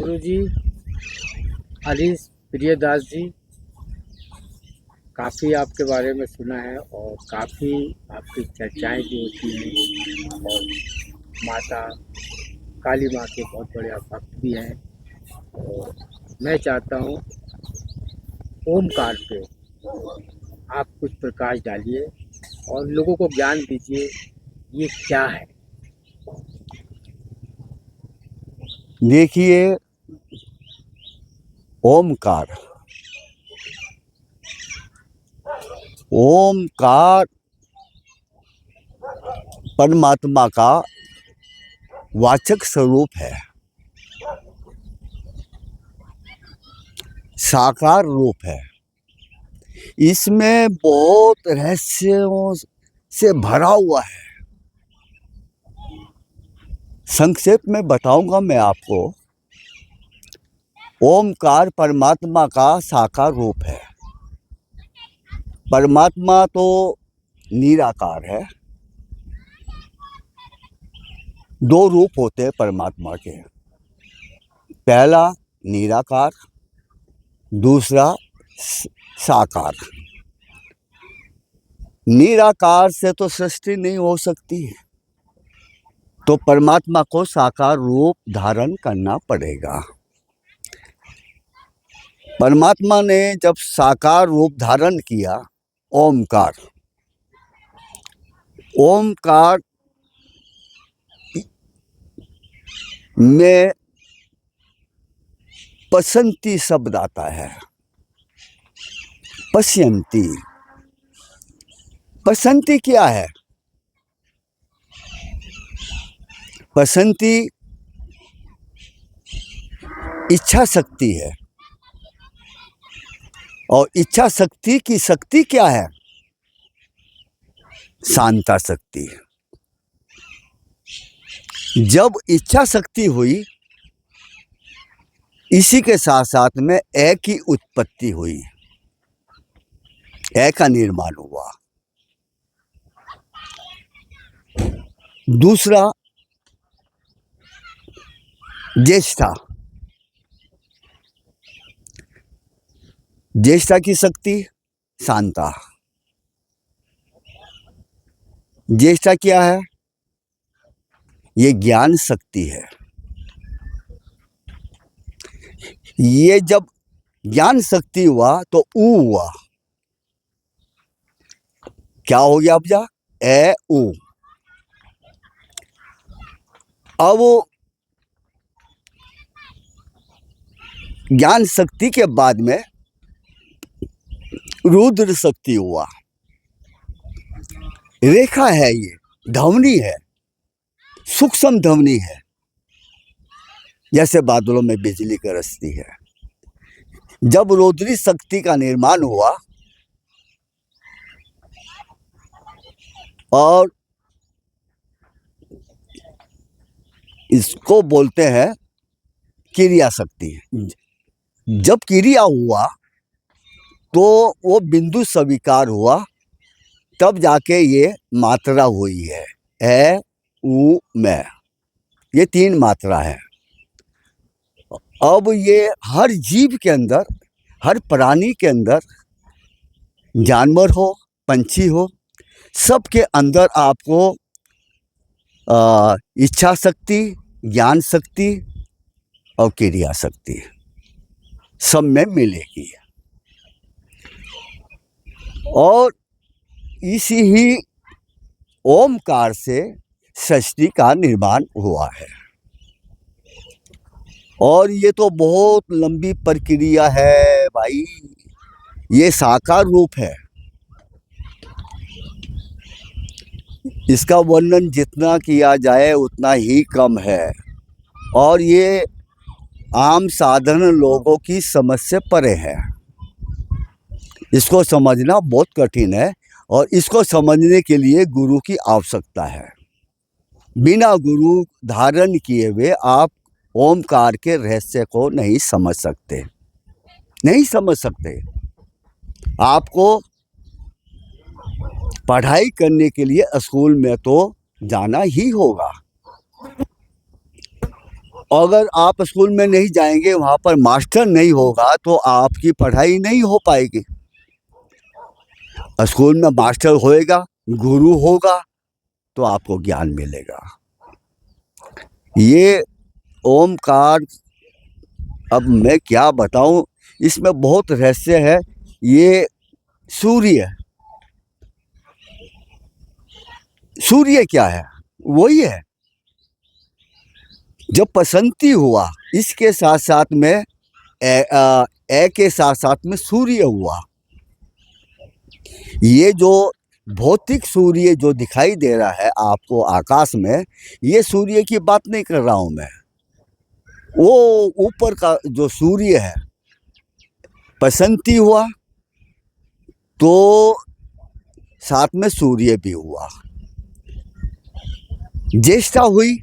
गुरुजी हरीश प्रियदास जी, काफ़ी आपके बारे में सुना है और काफ़ी आपकी चर्चाएं भी होती हैं और माता काली माँ के बहुत बड़े आप भक्त भी हैं। और मैं चाहता हूँ ओमकार पे आप कुछ प्रकाश डालिए और लोगों को ज्ञान दीजिए, ये क्या है। देखिए, ओमकार ओमकार परमात्मा का वाचक स्वरूप है, साकार रूप है। इसमें बहुत रहस्यों से भरा हुआ है। संक्षेप में बताऊंगा मैं आपको। ओमकार परमात्मा का साकार रूप है। परमात्मा तो निराकार है। दो रूप होते हैं परमात्मा के, पहला निराकार, दूसरा साकार। निराकार से तो सृष्टि नहीं हो सकती, तो परमात्मा को साकार रूप धारण करना पड़ेगा। परमात्मा ने जब साकार रूप धारण किया, ओमकार में पसंती शब्द आता है। पश्यंती, पसंती क्या है? पसंती इच्छा शक्ति है। और इच्छा शक्ति की शक्ति क्या है? शांता शक्ति। जब इच्छा शक्ति हुई, इसी के साथ साथ में ए की उत्पत्ति हुई, ए का निर्माण हुआ। दूसरा ज्येष्ठा, ज्येष्ठा की शक्ति शांता। ज्येष्ठा क्या है? ये ज्ञान शक्ति है। ये जब ज्ञान शक्ति हुआ तो ऊ हुआ। क्या हो गया अब? जा ए ऊ। अब ज्ञान शक्ति के बाद में रुद्र शक्ति हुआ। रेखा है, ये ध्वनि है, सूक्ष्म ध्वनि है, जैसे बादलों में बिजली गरजती है। जब रुद्री शक्ति का निर्माण हुआ और इसको बोलते हैं क्रिया शक्ति। जब क्रिया हुआ तो वो बिंदु स्वीकार हुआ, तब जाके ये मात्रा हुई है। ए ऊ मैं, ये तीन मात्रा है। अब ये हर जीव के अंदर, हर प्राणी के अंदर, जानवर हो, पंछी हो, सबके अंदर आपको इच्छा शक्ति, ज्ञान शक्ति और क्रिया शक्ति सब में मिलेगी। और इसी ही ओमकार से सृष्टि का निर्माण हुआ है। और ये तो बहुत लंबी प्रक्रिया है भाई। ये साकार रूप है। इसका वर्णन जितना किया जाए उतना ही कम है। और ये आम साधारण लोगों की समझ से परे है। इसको समझना बहुत कठिन है और इसको समझने के लिए गुरु की आवश्यकता है। बिना गुरु धारण किए हुए आप ओमकार के रहस्य को नहीं समझ सकते, नहीं समझ सकते। आपको पढ़ाई करने के लिए स्कूल में तो जाना ही होगा। अगर आप स्कूल में नहीं जाएंगे, वहाँ पर मास्टर नहीं होगा, तो आपकी पढ़ाई नहीं हो पाएगी। स्कूल में मास्टर होएगा, गुरु होगा, तो आपको ज्ञान मिलेगा। ये ओमकार, अब मैं क्या बताऊं, इसमें बहुत रहस्य है। ये सूर्य, सूर्य क्या है? वही है। जब बसंती हुआ, इसके साथ साथ में ए के साथ साथ में सूर्य हुआ। ये जो भौतिक सूर्य जो दिखाई दे रहा है आपको आकाश में, ये सूर्य की बात नहीं कर रहा हूं मैं। वो ऊपर का जो सूर्य है, बसंती हुआ तो साथ में सूर्य भी हुआ। ज्येष्ठा हुई,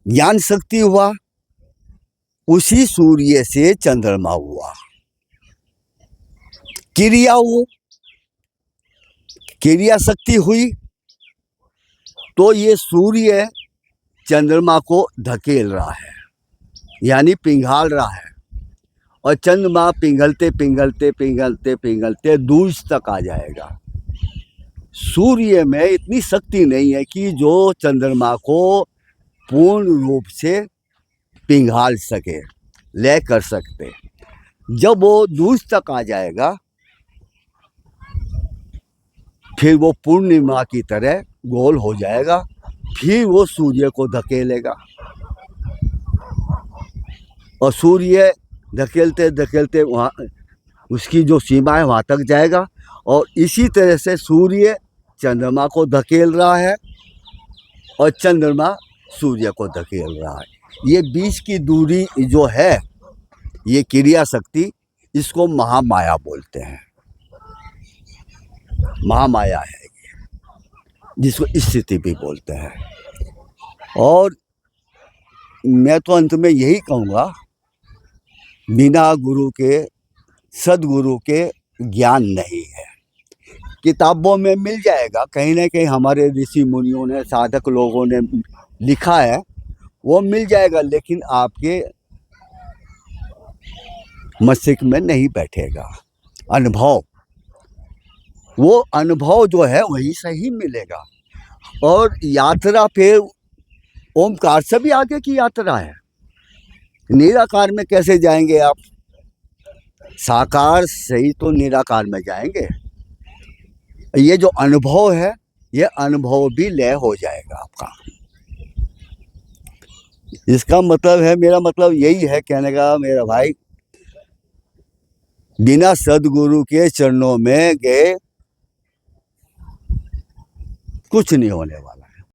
ज्ञान शक्ति हुआ, उसी सूर्य से चंद्रमा हुआ। क्रिया हुई, क्रिया शक्ति हुई, तो ये सूर्य चंद्रमा को धकेल रहा है, यानी पिघाल रहा है। और चंद्रमा पिघलते पिघलते पिघलते पिघलते दूर तक आ जाएगा। सूर्य में इतनी शक्ति नहीं है कि जो चंद्रमा को पूर्ण रूप से पिघाल सके, लय कर सकते। जब वो दूर तक आ जाएगा, फिर वो पूर्णिमा की तरह गोल हो जाएगा, फिर वो सूर्य को धकेलेगा। और सूर्य धकेलते धकेलते वहाँ उसकी जो सीमा है वहाँ तक जाएगा। और इसी तरह से सूर्य चंद्रमा को धकेल रहा है और चंद्रमा सूर्य को धकेल रहा है। ये बीच की दूरी जो है, ये क्रिया शक्ति, इसको महामाया बोलते हैं। महामाया है ये, जिसको स्थिति भी बोलते हैं। और मैं तो अंत में यही कहूँगा, बिना गुरु के, सदगुरु के ज्ञान नहीं है। किताबों में मिल जाएगा, कहीं ना कहीं हमारे ऋषि मुनियों ने, साधक लोगों ने लिखा है, वो मिल जाएगा, लेकिन आपके मस्तिष्क में नहीं बैठेगा। अनुभव, वो अनुभव जो है वही सही मिलेगा। और यात्रा फिर ओमकार से भी आगे की यात्रा है। निराकार में कैसे जाएंगे आप? साकार से ही तो निराकार में जाएंगे। ये जो अनुभव है, ये अनुभव भी लय हो जाएगा आपका। इसका मतलब है, मेरा मतलब यही है कहने का मेरा भाई, बिना सदगुरु के चरणों में गए कुछ नहीं होने वाला।